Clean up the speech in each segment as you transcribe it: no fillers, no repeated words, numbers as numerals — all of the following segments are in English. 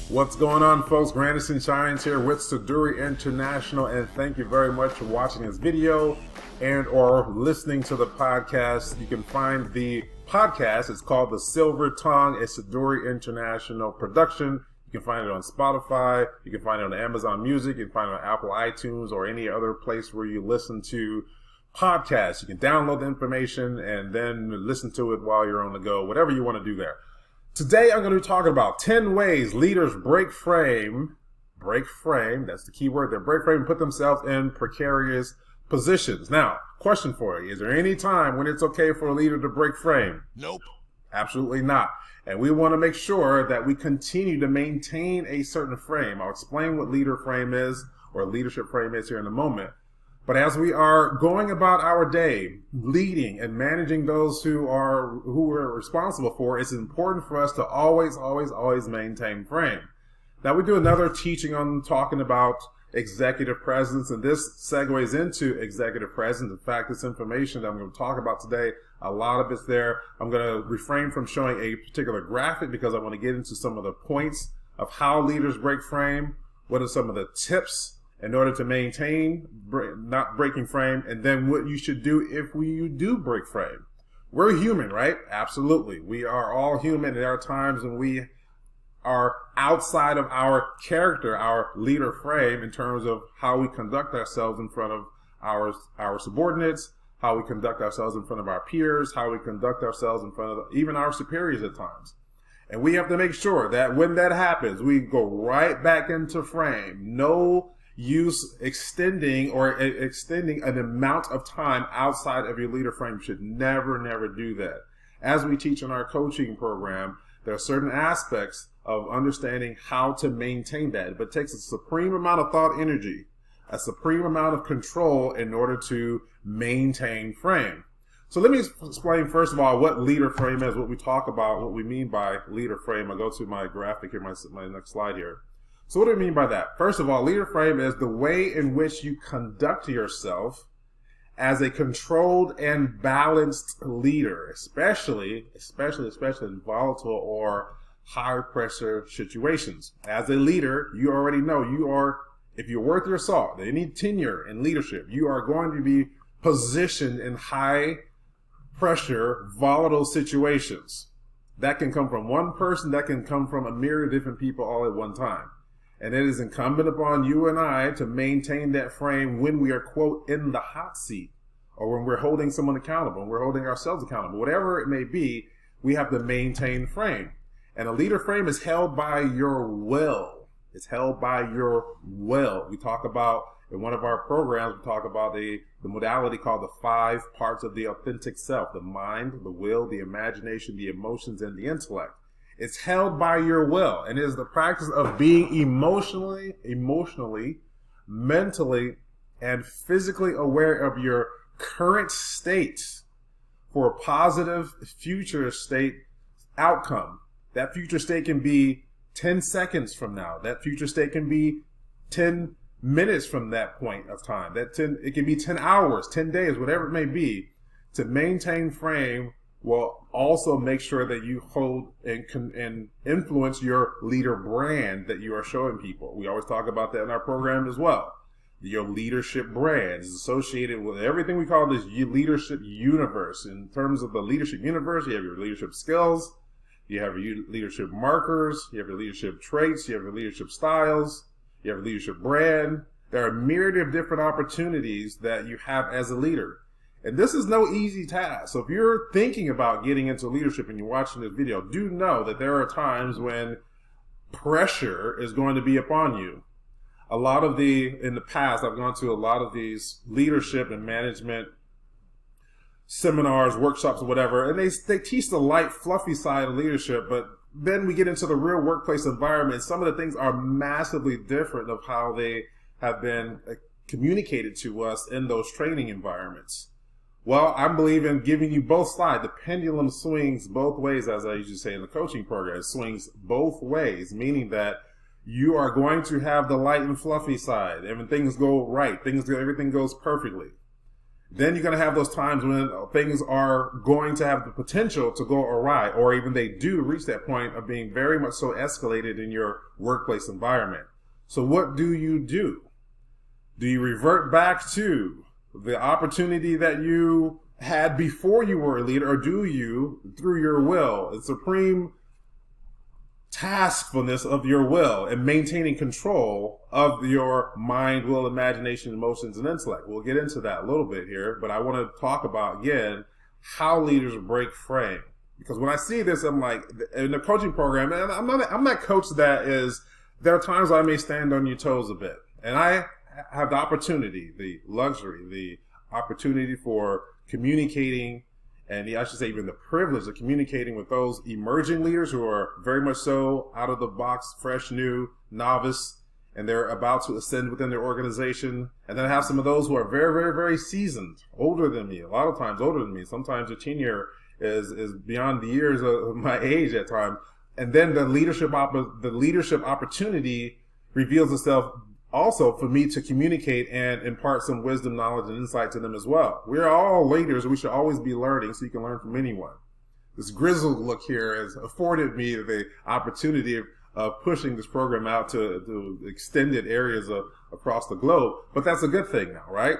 What's going on, folks? Grandison Shines here with Seduire International, and thank you very much for watching this video and or listening to the podcast. You can find the podcast. It's called The Silver Tongue, a Seduire International production. You can find it on Spotify. You can find it on Amazon Music. You can find it on Apple iTunes or any other place where you listen to podcasts. You can download the information and then listen to it while you're on the go, whatever you want to do there. Today, I'm going to be talking about 10 ways leaders break frame, that's the key word there, break frame and put themselves in precarious positions. Now, question for you, is there any time when it's okay for a leader to break frame? Nope. Absolutely not. And we want to make sure that we continue to maintain a certain frame. I'll explain what leader frame is, or leadership frame is here in a moment. But as we are going about our day, leading and managing those who we're responsible for, it's important for us to always maintain frame. Now, we do another teaching on talking about executive presence, and this segues into executive presence. In fact, this information that I'm going to talk about today, a lot of it's there. I'm going to refrain from showing a particular graphic because I want to get into some of the points of how leaders break frame, what are some of the tips in order to maintain not breaking frame, and then what you should do if you do break frame. We're human, right? Absolutely. We are all human. There are times when we are outside of our character, our leader frame, in terms of how we conduct ourselves in front of our subordinates, how we conduct ourselves in front of our peers, how we conduct ourselves in front of even our superiors at times. And we have to make sure that when that happens, we go right back into frame. No use extending an amount of time outside of your leader frame. You should never do that. As we teach in our coaching program, there are certain aspects of understanding how to maintain that. But it takes a supreme amount of thought energy, a supreme amount of control in order to maintain frame. So let me explain, first of all, what leader frame is, what we talk about, what we mean by leader frame. I'll go to my graphic here, my next slide here. So what do I mean by that? First of all, leader frame is the way in which you conduct yourself as a controlled and balanced leader, especially in volatile or high pressure situations. As a leader, you already know if you're worth your salt, any tenure in leadership, you are going to be positioned in high pressure, volatile situations. That can come from one person, that can come from a myriad of different people all at one time. And it is incumbent upon you and I to maintain that frame when we are, quote, in the hot seat, or when we're holding someone accountable, when we're holding ourselves accountable, whatever it may be, we have to maintain frame. And a leader frame is held by your will. It's held by your will. We talk about, in one of our programs, we talk about the modality called the 5 parts of the authentic self: the mind, the will, the imagination, the emotions, and the intellect. It's held by your will, and it is the practice of being emotionally, mentally, and physically aware of your current state for a positive future state outcome. That future state can be 10 seconds from now. That future state can be 10 minutes from that point of time. It can be 10 hours, 10 days, whatever it may be. To maintain frame will also make sure that you hold and influence your leader brand that you are showing people. We always talk about that in our program as well. Your leadership brand is associated with everything we call this leadership universe. In terms of the leadership universe, you have your leadership skills, you have your leadership markers, you have your leadership traits, you have your leadership styles, you have a leadership brand. There are a myriad of different opportunities that you have as a leader. And this is no easy task. So if you're thinking about getting into leadership and you're watching this video, do know that there are times when pressure is going to be upon you. In the past, I've gone to a lot of these leadership and management seminars, workshops, or whatever, and they teach the light, fluffy side of leadership, but then we get into the real workplace environment. Some of the things are massively different of how they have been communicated to us in those training environments. Well, I believe in giving you both sides. The pendulum swings both ways, as I usually say in the coaching program. It swings both ways, meaning that you are going to have the light and fluffy side. And when things go right, everything goes perfectly. Then you're going to have those times when things are going to have the potential to go awry, or even they do reach that point of being very much so escalated in your workplace environment. So what do? Do you revert back to the opportunity that you had before you were a leader, or do you, through your will, the supreme taskfulness of your will and maintaining control of your mind, will, imagination, emotions, and intellect? We'll get into that a little bit here, but I want to talk about, again, how leaders break frame. Because when I see this, I'm like, in the coaching program, and I'm that coach that is, there are times I may stand on your toes a bit. And I have the opportunity, the luxury, the opportunity for communicating, and I should say even the privilege of communicating with those emerging leaders who are very much so out of the box, fresh, new, novice, and they're about to ascend within their organization. And then I have some of those who are very, very, very seasoned, older than me, a lot of times older than me. Sometimes their tenure is beyond the years of my age at times. And then the leadership opportunity reveals itself also for me to communicate and impart some wisdom, knowledge, and insight to them as well. We're all leaders. We should always be learning, so you can learn from anyone. This grizzled look here has afforded me the opportunity of pushing this program out to extended areas across the globe. But that's a good thing now, right?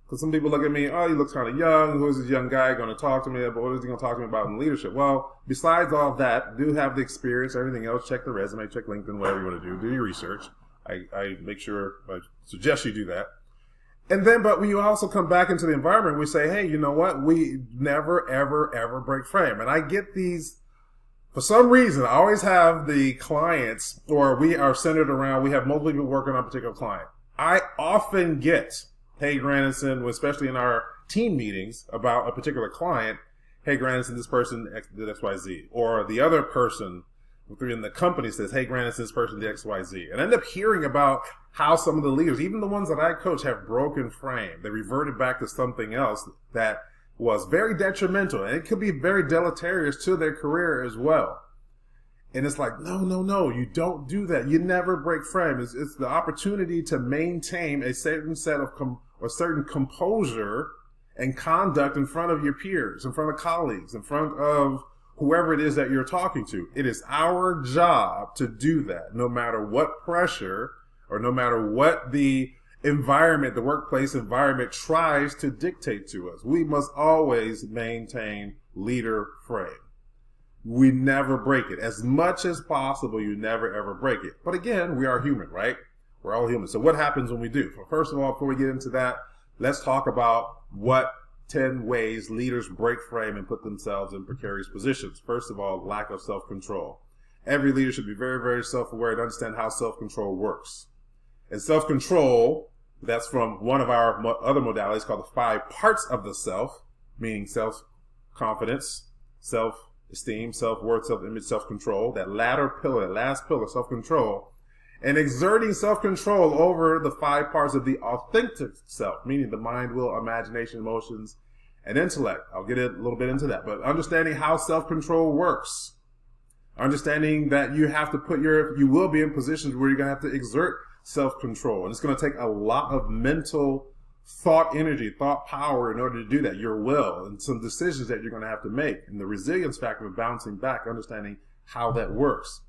Because some people look at me, oh, he looks kind of young. Who is this young guy going to talk to me about? What is he going to talk to me about in leadership? Well, besides all that, do have the experience, everything else. Check the resume, check LinkedIn, whatever you want to do your research. I make sure, I suggest you do that. And then, but when you also come back into the environment, we say, hey, you know what? We never, ever, ever break frame. And I get these, for some reason, I always have the clients, or we are centered around, we have multiple people working on a particular client. I often get, hey, Grandison, especially in our team meetings about a particular client, hey, Grandison, this person did X, Y, Z. Or the other person in the company says, hey, Grandison, this person did X, Y, Z. And I end up hearing about how some of the leaders, even the ones that I coach, have broken frame. They reverted back to something else that was very detrimental. And it could be very deleterious to their career as well. And it's like, no, you don't do that. You never break frame. It's the opportunity to maintain a certain set of a certain composure and conduct in front of your peers, in front of colleagues, in front of whoever it is that you're talking to. It is our job to do that, no matter what pressure or no matter what the environment, the workplace environment tries to dictate to us. We must always maintain leader frame. We never break it. As much as possible, you never ever break it. But again, we are human, right? We're all human. So what happens when we do? Well, first of all, before we get into that, let's talk about what 10 ways leaders break frame and put themselves in precarious positions. First of all, lack of self-control. Every leader should be very, very self-aware and understand how self-control works. And self-control, that's from one of our other modalities called the 5 parts of the self, meaning self-confidence, self-esteem, self-worth, self-image, self-control. That latter pillar, that last pillar, self-control. And exerting self-control over the 5 parts of the authentic self, meaning the mind, will, imagination, emotions, and intellect. I'll get a little bit into that. But understanding how self-control works. Understanding that you have to you will be in positions where you're going to have to exert self-control. And it's going to take a lot of mental thought energy, thought power in order to do that. Your will and some decisions that you're going to have to make. And the resilience factor of bouncing back, understanding how that works.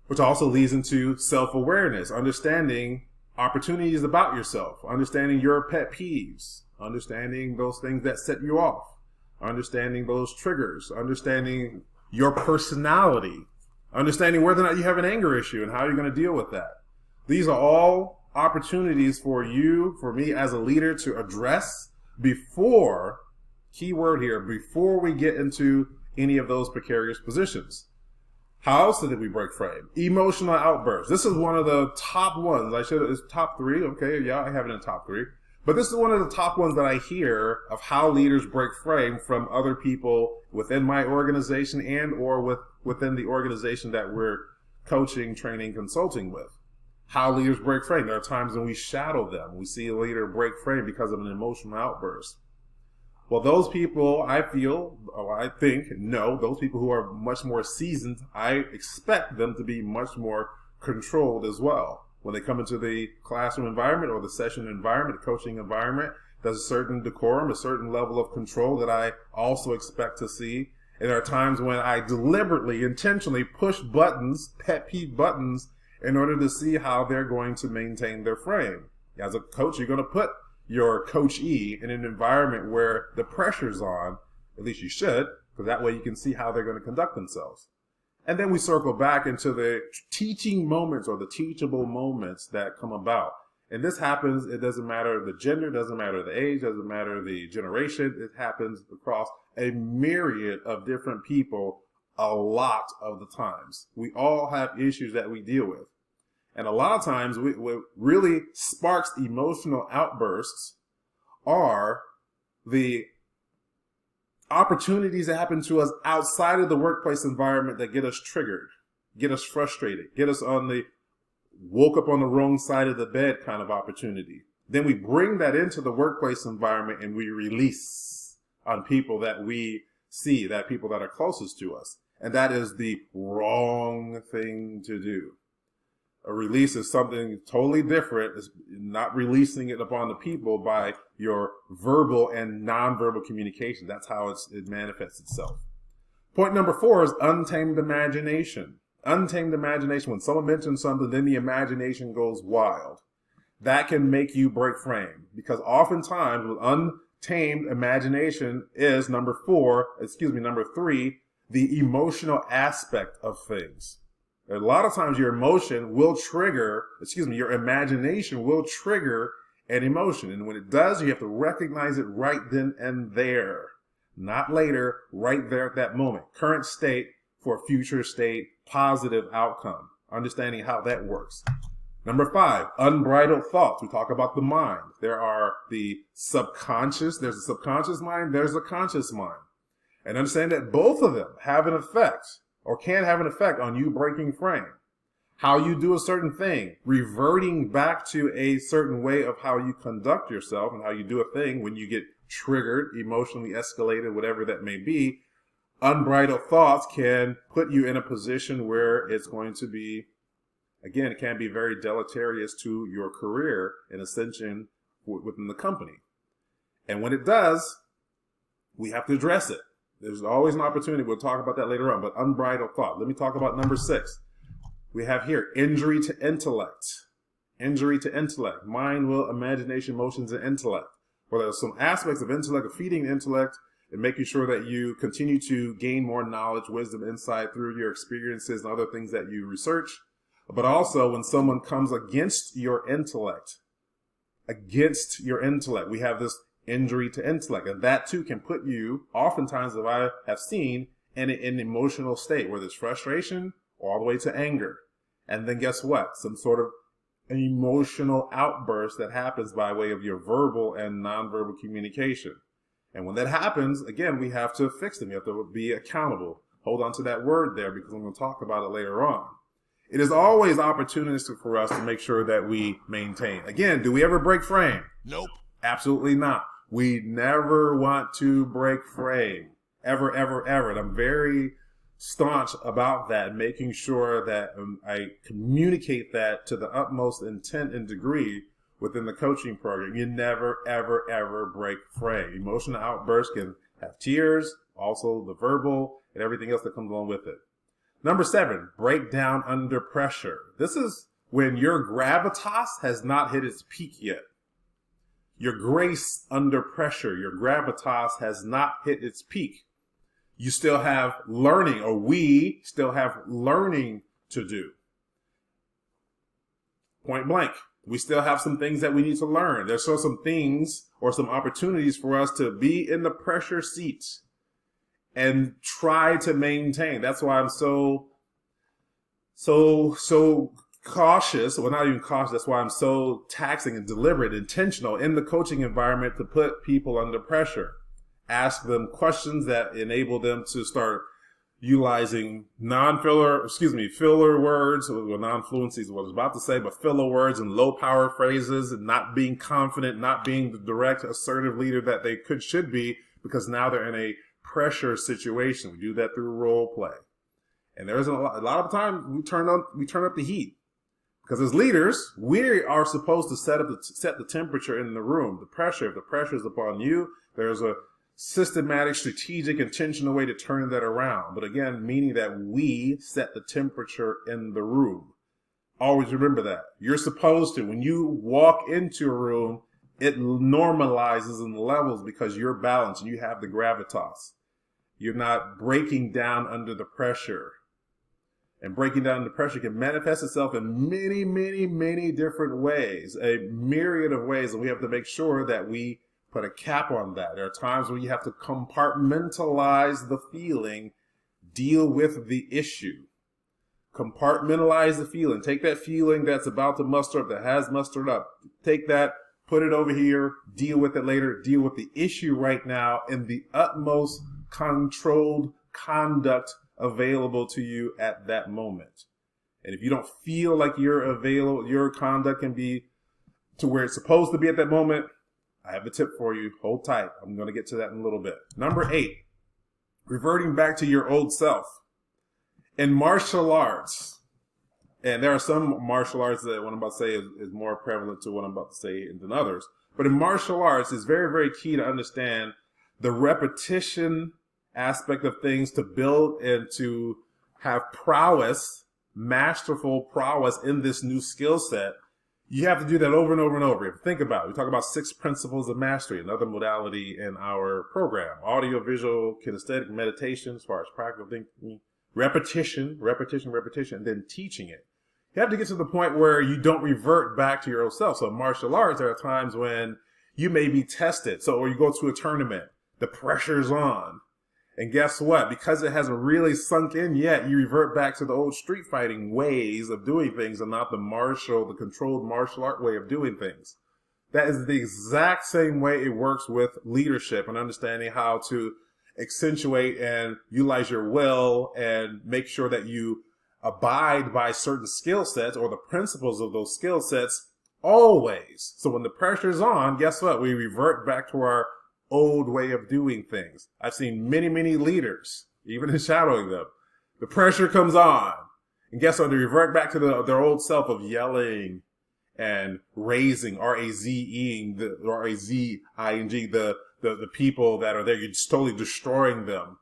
Which also leads into self-awareness, understanding opportunities about yourself, understanding your pet peeves, understanding those things that set you off, understanding those triggers, understanding your personality, understanding whether or not you have an anger issue and how you're going to deal with that. These are all opportunities for you, for me as a leader to address before, key word here, before we get into any of those precarious positions. How else did we break frame? Emotional outbursts. This is one of the top ones. It's top 3. Okay, yeah, I have it in top 3. But this is one of the top ones that I hear of how leaders break frame from other people within my organization and or within the organization that we're coaching, training, consulting with. How leaders break frame. There are times when we shadow them. We see a leader break frame because of an emotional outburst. Well, those people, I think, those people who are much more seasoned, I expect them to be much more controlled as well. When they come into the classroom environment or the session environment, the coaching environment, There's a certain decorum, a certain level of control that I also expect to see. And there are times when I deliberately, intentionally push buttons, pet peeve buttons, in order to see how they're going to maintain their frame. As a coach, you're going to put your coachee in an environment where the pressure's on, at least you should, because that way you can see how they're going to conduct themselves. And then we circle back into the teaching moments or the teachable moments that come about. And this happens, it doesn't matter the gender, doesn't matter the age, doesn't matter the generation. It happens across a myriad of different people a lot of the times. We all have issues that we deal with. And a lot of times what really sparks emotional outbursts are the opportunities that happen to us outside of the workplace environment that get us triggered, get us frustrated, get us on the woke up on the wrong side of the bed kind of opportunity. Then we bring that into the workplace environment and we release on people that we see, that people that are closest to us. And that is the wrong thing to do. A release is something totally different. It's not releasing it upon the people by your verbal and nonverbal communication. That's how it manifests itself. Point number 4 is untamed imagination. Untamed imagination. When someone mentions something, then the imagination goes wild. That can make you break frame, because oftentimes with untamed imagination is number 3, the emotional aspect of things. A lot of times your imagination will trigger an emotion. And when it does, you have to recognize it right then and there, not later, right there at that moment. Current state for future state, positive outcome, understanding how that works. Number 5, unbridled thoughts. We talk about the mind. There are the subconscious, there's a subconscious mind, there's a conscious mind. And understand that both of them have an effect or can have an effect on you breaking frame. How you do a certain thing, reverting back to a certain way of how you conduct yourself and how you do a thing when you get triggered, emotionally escalated, whatever that may be. Unbridled thoughts can put you in a position where it's going to be, again, it can be very deleterious to your career and ascension within the company. And when it does, we have to address it. There's always an opportunity. We'll talk about that later on, but unbridled thought. Let me talk about number 6. We have here injury to intellect. Injury to intellect. Mind, will, imagination, emotions, and intellect. Well, there's some aspects of intellect, of feeding intellect, and making sure that you continue to gain more knowledge, wisdom, insight through your experiences and other things that you research. But also when someone comes against your intellect, we have this injury to intellect. And that too can put you, oftentimes, as I have seen, in an emotional state where there's frustration all the way to anger. And then guess what? Some sort of emotional outburst that happens by way of your verbal and nonverbal communication. And when that happens, again, we have to fix them. You have to be accountable. Hold on to that word there, because I'm going to talk about it later on. It is always opportunistic for us to make sure that we maintain. Again, do we ever break frame? Nope. Absolutely not. We never want to break frame. Ever, ever, ever. And I'm very staunch about that, making sure that I communicate that to the utmost intent and degree within the coaching program. You never, ever, ever break frame. Emotional outbursts can have tears, also the verbal and everything else that comes along with it. Number 7, break down under pressure. This is when your gravitas has not hit its peak yet. Your grace under pressure, your gravitas has not hit its peak. You still have learning, or we still have learning to do. Point blank. We still have some things that we need to learn. There's still some things or some opportunities for us to be in the pressure seats and try to maintain. That's why I'm so cautious. Well, not even cautious. That's why I'm so taxing and deliberate, intentional in the coaching environment to put people under pressure. Ask them questions that enable them to start utilizing filler words, or non-fluency is what I was about to say, but filler words and low power phrases, and not being confident, not being the direct, assertive leader that they should be, because now they're in a pressure situation. We do that through role play. And there's a lot of times we turn up the heat, Because as leaders, we are supposed to set the temperature in the room, the pressure. If the pressure is upon you, there's a systematic, strategic, intentional way to turn that around. But again, meaning that we set the temperature in the room. Always remember that. You're supposed to. When you walk into a room, it normalizes and levels because you're balanced and you have the gravitas. You're not breaking down under the pressure. And breaking down under pressure can manifest itself in many, many, many different ways, a myriad of ways. And we have to make sure that we put a cap on that. There are times when you have to compartmentalize the feeling, deal with the issue. Compartmentalize the feeling. Take that feeling that's about to muster up, that has mustered up. Take that, put it over here, deal with it later, deal with the issue right now in the utmost controlled conduct available to you at that moment. And if you don't feel like you're available, your conduct can be to where it's supposed to be at that moment, I have a tip for you. Hold tight. I'm going to get to that in a little bit. Number 8, reverting back to your old self. In martial arts, and there are some martial arts that what I'm about to say is more prevalent to what I'm about to say than others, but in martial arts, it's very, very key to understand the repetition aspect of things to build and to have prowess, masterful prowess in this new skill set. You have to do that over and over and over. If you think about it, we talk about 6 principles of mastery, another modality in our program. Audio, visual, kinesthetic, meditation, as far as practical thinking, repetition, and then teaching it. You have to get to the point where you don't revert back to your old self. So in martial arts, there are times when you may be tested. So, or you go to a tournament, the pressure's on. And guess what? Because it hasn't really sunk in yet, you revert back to the old street fighting ways of doing things and not the controlled martial art way of doing things. That is the exact same way it works with leadership and understanding how to accentuate and utilize your will and make sure that you abide by certain skill sets or the principles of those skill sets always. So when the pressure's on, guess what? We revert back to our old way of doing things. I've seen many, many leaders, even in shadowing them. The pressure comes on. And guess what? They revert back to their old self of yelling and raising, R-A-Z-E-ing, R-A-Z-I-N-G, the people that are there. You're just totally destroying them.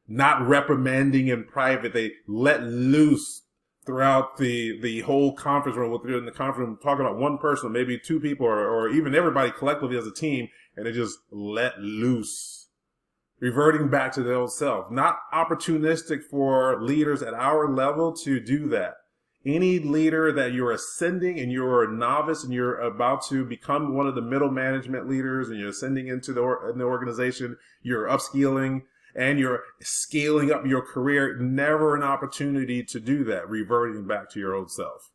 Not reprimanding in private. They let loose throughout the whole conference room. In the conference room, talking about one person, maybe 2 people, or even everybody collectively as a team, and they just let loose. Reverting back to their old self. Not opportunistic for leaders at our level to do that. Any leader that you're ascending and you're a novice and you're about to become one of the middle management leaders and you're ascending into the organization, you're upskilling and you're scaling up your career, never an opportunity to do that, reverting back to your old self.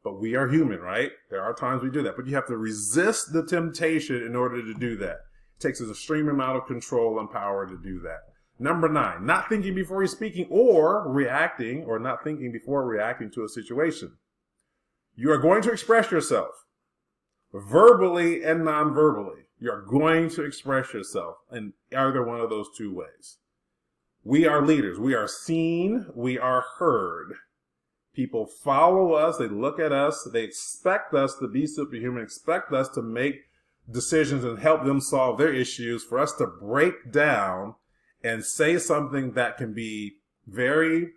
But we are human, right? There are times we do that, but you have to resist the temptation in order to do that. It takes an extreme amount of control and power to do that. Number 9, not thinking before you're speaking or reacting, or not thinking before reacting to a situation. You are going to express yourself verbally and non-verbally. You're going to express yourself in either one of those 2 ways. We are leaders. We are seen. We are heard. People follow us. They look at us. They expect us to be superhuman, expect us to make decisions and help them solve their issues, for us to break down and say something that can be very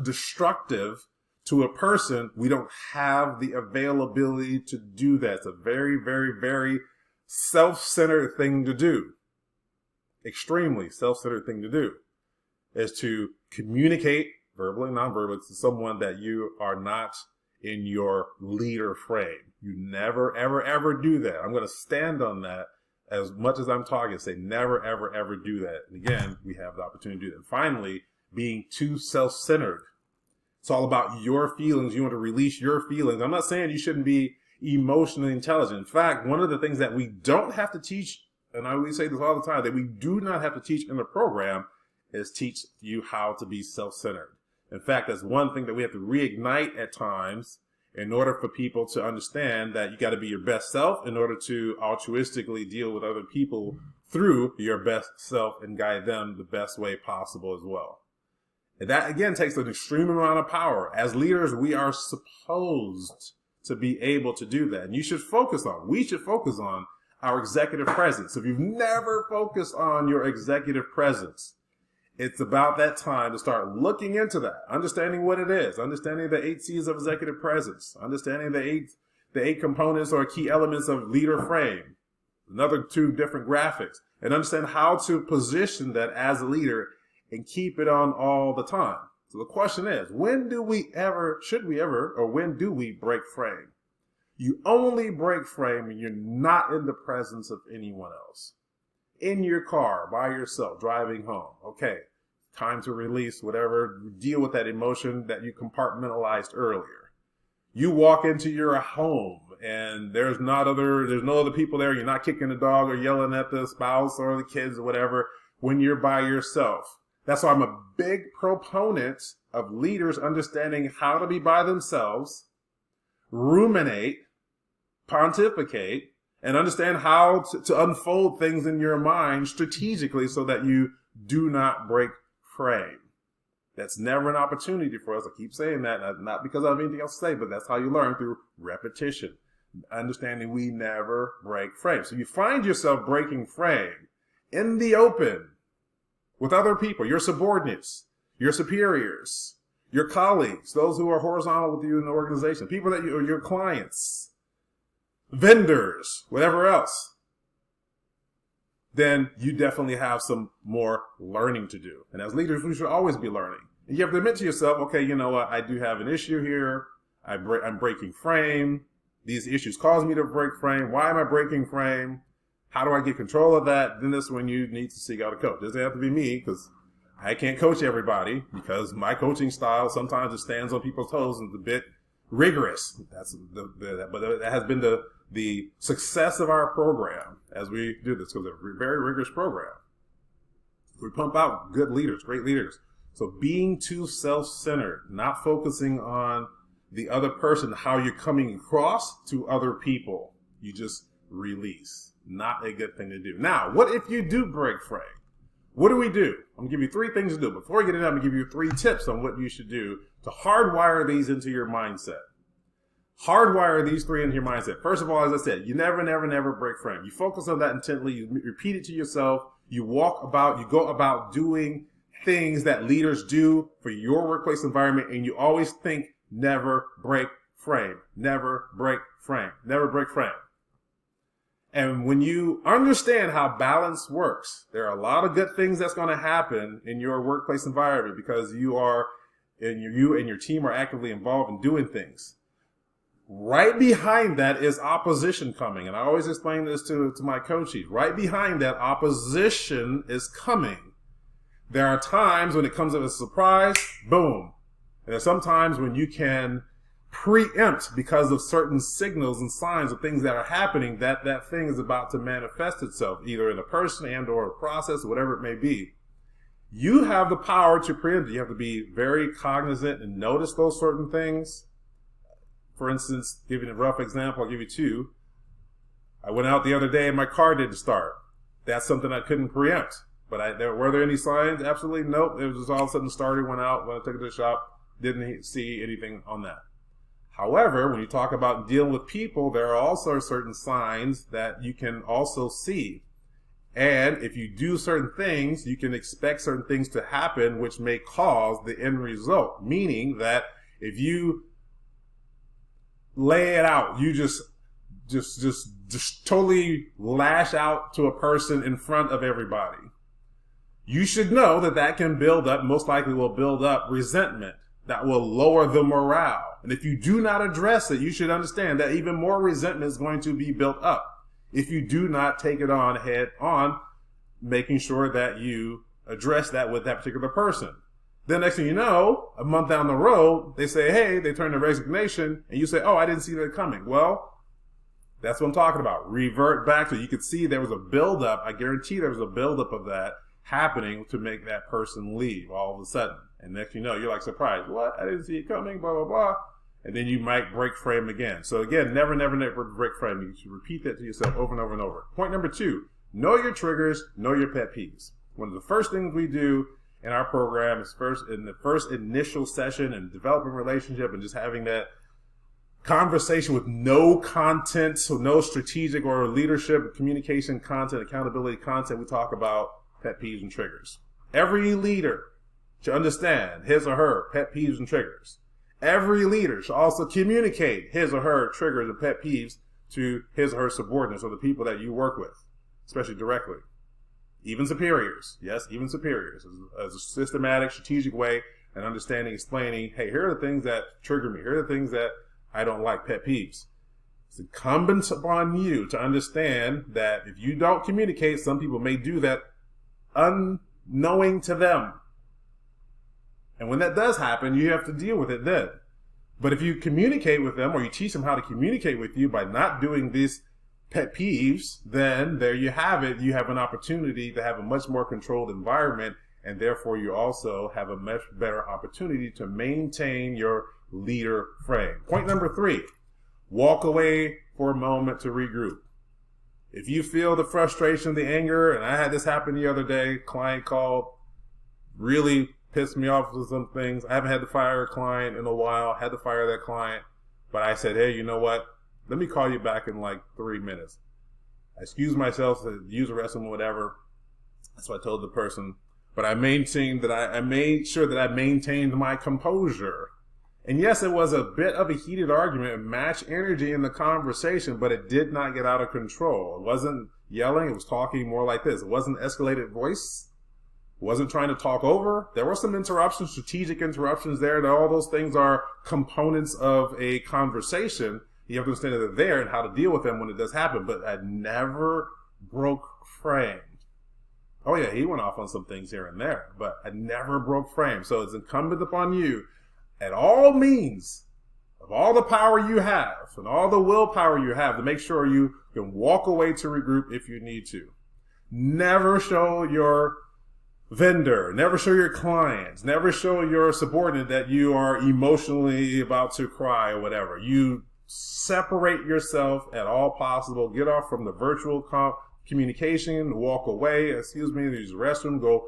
destructive to a person. We don't have the availability to do that. It's a very, very, very self-centered thing to do. Extremely self-centered thing to do is to communicate verbally and non-verbally to someone that you are not in your leader frame. You never, ever, ever do that. I'm going to stand on that. As much as I'm talking, say never, ever, ever do that. And again, we have the opportunity to do that. And finally, being too self-centered. It's all about your feelings. You want to release your feelings. I'm not saying you shouldn't be emotionally intelligent. In fact, one of the things that we don't have to teach, and I always say this all the time, that we do not have to teach in the program is teach you how to be self-centered. In fact, that's one thing that we have to reignite at times in order for people to understand that you got to be your best self in order to altruistically deal with other people through your best self and guide them the best way possible as well. And that, again, takes an extreme amount of power. As leaders, we are supposed to be able to do that. And we should focus on our executive presence. If you've never focused on your executive presence, it's about that time to start looking into that, understanding what it is, understanding the 8 C's of executive presence, understanding the eight components or key elements of leader frame, another 2 different graphics, and understand how to position that as a leader and keep it on all the time. So the question is, when do we break frame? You only break frame when you're not in the presence of anyone else. In your car, by yourself, driving home. Okay, time to release whatever, deal with that emotion that you compartmentalized earlier. You walk into your home and there's no other people there. You're not kicking the dog or yelling at the spouse or the kids or whatever when you're by yourself. That's why I'm a big proponent of leaders understanding how to be by themselves, ruminate, pontificate, and understand how to unfold things in your mind strategically so that you do not break frame. That's never an opportunity for us. I keep saying that, not because I have anything else to say, but that's how you learn, through repetition. Understanding we never break frame. So you find yourself breaking frame in the open with other people, your subordinates, your superiors, your colleagues, those who are horizontal with you in the organization, people that are your clients, vendors, whatever else, then you definitely have some more learning to do. And as leaders, we should always be learning. And you have to admit to yourself, okay, you know what? I do have an issue here. I'm breaking frame. These issues cause me to break frame. Why am I breaking frame? How do I get control of that? Then that's when you need to seek out a coach. It doesn't have to be me, because I can't coach everybody, because my coaching style sometimes it stands on people's toes and it's a bit rigorous. But that has been the success of our program as we do this, because it's a very rigorous program. We pump out good leaders, great leaders. So being too self-centered, not focusing on the other person, how you're coming across to other people, you just release. Not a good thing to do. Now, what if you do break frame? What do we do? I'm going to give you 3 things to do. Before we get into that, I'm going to give you 3 tips on what you should do to hardwire these into your mindset. Hardwire these 3 into your mindset. First of all, as I said, you never break frame. You focus on that intently. You repeat it to yourself. You go about doing things that leaders do for your workplace environment, and you always think, never break frame. Never break frame. Never break frame. And when you understand how balance works, there are a lot of good things that's going to happen in your workplace environment because you and your team are actively involved in doing things. Right behind that is opposition coming. And I always explain this to my coaches. Right behind that, opposition is coming. There are times when it comes as a surprise, boom. And there's sometimes when you can preempt, because of certain signals and signs of things that are happening, that thing is about to manifest itself, either in a person and or a process, whatever it may be. You have the power to preempt. You have to be very cognizant and notice those certain things. For instance, giving a rough example, I'll give you 2. I went out the other day and my car didn't start. That's something I couldn't preempt. But were there any signs? Absolutely nope. It was just all of a sudden started, went out, when I took it to the shop, didn't see anything on that. However, when you talk about dealing with people, there are also certain signs that you can also see. And if you do certain things, you can expect certain things to happen, which may cause the end result. Meaning that if you lay it out, you just totally lash out to a person in front of everybody, you should know that can build up, most likely will build up resentment. That will lower the morale. And if you do not address it, you should understand that even more resentment is going to be built up if you do not take it on head on, making sure that you address that with that particular person. Then next thing you know, a month down the road, they say, hey, they turn to resignation, and you say, oh, I didn't see that coming. Well, that's what I'm talking about. Revert back to it. You could see there was a buildup. I guarantee there was a buildup of that happening to make that person leave all of a sudden. And next you know, you're like surprised. What? I didn't see it coming, blah, blah, blah. And then you might break frame again. So again, never break frame. You should repeat that to yourself over and over and over. Point number 2, know your triggers, know your pet peeves. One of the first things we do in our program is in the first initial session and developing relationship and just having that conversation with no content, so no strategic or leadership, communication content, accountability content. We talk about pet peeves and triggers. Every leader should understand his or her pet peeves and triggers. Every leader should also communicate his or her triggers and pet peeves to his or her subordinates or the people that you work with, especially directly. Even superiors. Yes, even superiors. As a systematic, strategic way and understanding, explaining, hey, here are the things that trigger me. Here are the things that I don't like, pet peeves. It's incumbent upon you to understand that if you don't communicate, some people may do that unknowing to them. And when that does happen, you have to deal with it then. But if you communicate with them or you teach them how to communicate with you by not doing these pet peeves, then there you have it. You have an opportunity to have a much more controlled environment, and therefore you also have a much better opportunity to maintain your leader frame. Point number 3, walk away for a moment to regroup. If you feel the frustration, the anger, and I had this happen the other day, client called, really pissed me off with some things. I haven't had to fire a client in a while, had to fire that client, but I said, hey, you know what? Let me call you back in like 3 minutes. I excused myself to use the restroom or whatever. That's what I told the person. But I made sure that I maintained my composure. And yes, it was a bit of a heated argument and match energy in the conversation, but it did not get out of control. It wasn't yelling. It was talking more like this. It wasn't escalated voice. It wasn't trying to talk over. There were some interruptions, strategic interruptions there. All those things are components of a conversation. You have to understand that they're there and how to deal with them when it does happen. But I never broke frame. Oh yeah, he went off on some things here and there, but I never broke frame. So it's incumbent upon you, at all means, of all the power you have and all the willpower you have, to make sure you can walk away to regroup if you need to. Never show your vendor, never show your clients, never show your subordinate that you are emotionally about to cry or whatever. You separate yourself at all possible. Get off from the virtual communication, walk away, use the restroom,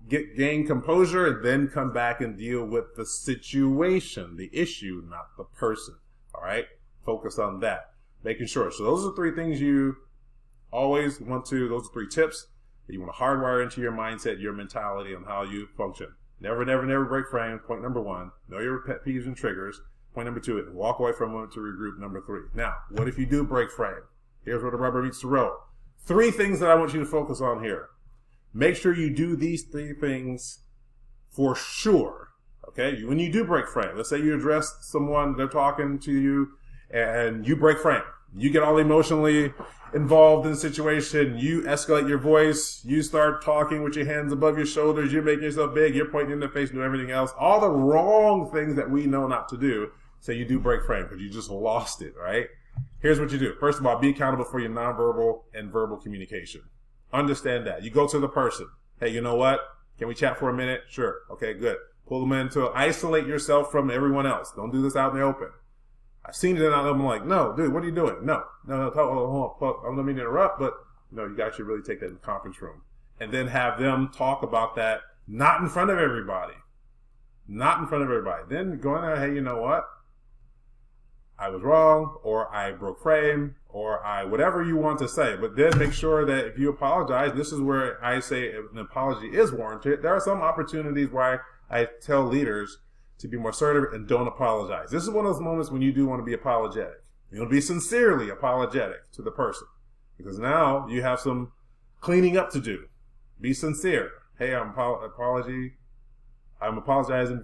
gain composure, and then come back and deal with the situation, the issue, not the person. All right? Focus on that. Making sure. So those are 3 things you always want to, those are 3 tips that you want to hardwire into your mindset, your mentality on how you function. Never break frame. Point number 1. Know your pet peeves and triggers. Point number 2, walk away from one to regroup. Number 3. Now, what if you do break frame? Here's where the rubber meets the road. 3 things that I want you to focus on here. Make sure you do these 3 things for sure. Okay? When you do break frame, let's say you address someone, they're talking to you, and you break frame. You get all emotionally involved in the situation. You escalate your voice. You start talking with your hands above your shoulders. You're making yourself big. You're pointing in the face, doing everything else. All the wrong things that we know not to do. So you do break frame because you just lost it, right? Here's what you do. First of all, be accountable for your nonverbal and verbal communication. Understand that. You go to the person. Hey, you know what? Can we chat for a minute? Sure. Okay, good. Pull them into isolate yourself from everyone else. Don't do this out in the open. I've seen it and I'm like, no, dude, what are you doing? No, hold on. I don't mean to interrupt, but you guys should really take that in the conference room. And then have them talk about that, not in front of everybody. Not in front of everybody. Then go in there, hey, you know what? I was wrong, or I broke frame, or whatever you want to say. But then make sure that if you apologize, this is where I say an apology is warranted. There are some opportunities where I tell leaders to be more assertive and don't apologize. This is one of those moments when you do want to be apologetic. You want to be sincerely apologetic to the person. Because now you have some cleaning up to do. Be sincere. Hey, I'm apologizing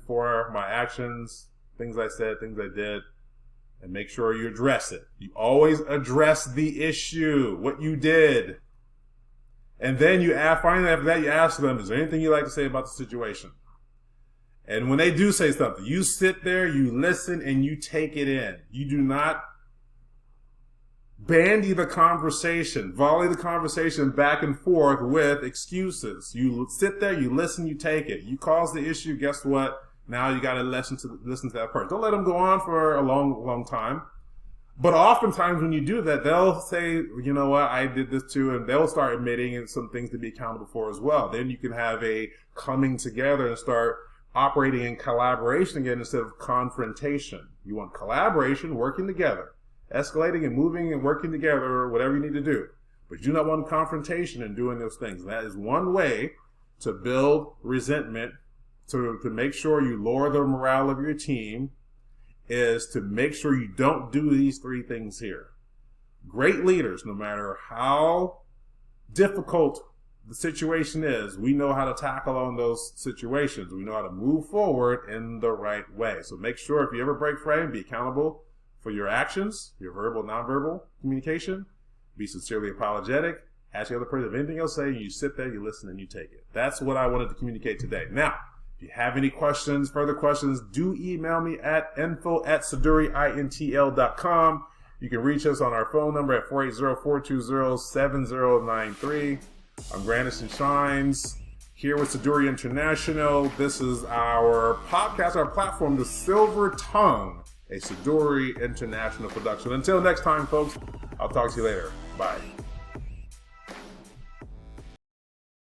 for my actions, things I said, things I did. And make sure you address it. You always address the issue, what you did. And then finally after that, you ask them, is there anything you'd like to say about the situation? And when they do say something, you sit there, you listen, and you take it in. You do not bandy the conversation, volley the conversation back and forth with excuses. You sit there, you listen, you take it. You cause the issue, guess what? Now you got to listen to that person. Don't let them go on for a long time. But oftentimes when you do that, they'll say, you know what, I did this too, and they'll start admitting some things to be accountable for as well. Then you can have a coming together and start operating in collaboration again instead of confrontation. You want collaboration, working together, escalating and moving and working together, whatever you need to do. But you do not want confrontation in doing those things. And that is one way to build resentment, to make sure you lower the morale of your team, is to make sure you don't do these three things here. Great leaders, no matter how difficult the situation is, we know how to tackle on those situations. We know how to move forward in the right way. So make sure if you ever break frame, be accountable for your actions, your verbal, nonverbal communication. Be sincerely apologetic. Ask the other person if anything else to say. You sit there, you listen, and you take it. That's what I wanted to communicate today. Now, if you have any questions, further questions, do email me at info@seduireintl.com. You can reach us on our phone number at 480-420-7093. I'm Grandison Shines here with Seduire International. This is our podcast, our platform, The Silver Tongue, a Seduire International production. Until next time, folks, I'll talk to you later. Bye.